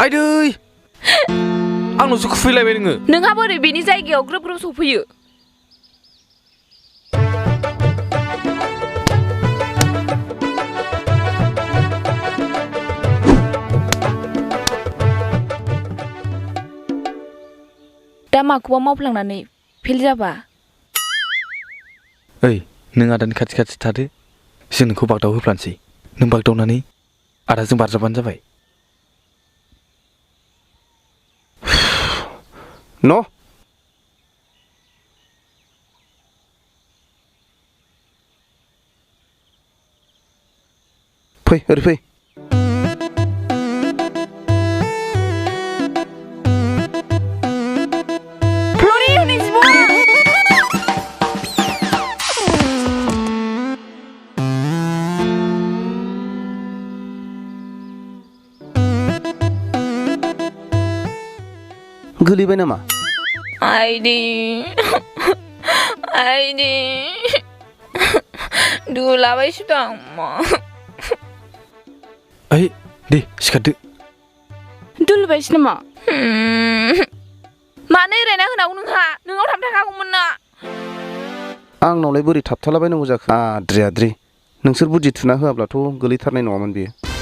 आइदै आंनावसो खुफैलायबाय नोङो नोंहा बोरै बेनि जायगायाव ग्रोब ग्रोब सफैयो दा माखौबा मावफ्लांनानै फेल जाबा ओइ नों आदानि खाथि खाथि थादो जों नोंखौ बागदाव होफ्लानोसै नों बागदावनानै आदाजों बारजाबानो जाबाय न' फै ओरै फै गोलैबाय नामा आइदि दुलाबायसो दं ओइ दे सिखारदो दुलबायसो नामा मानो एरायना होनांगौ नोंनाव थाबथाखागौमोन ना आंनावलाय बोरै थाबथालाबायनांगौ जाखो आद्रि नोंसोर बुद्धि थुना होआब्लाथ' गोलैथारनाय नङामोन बेयो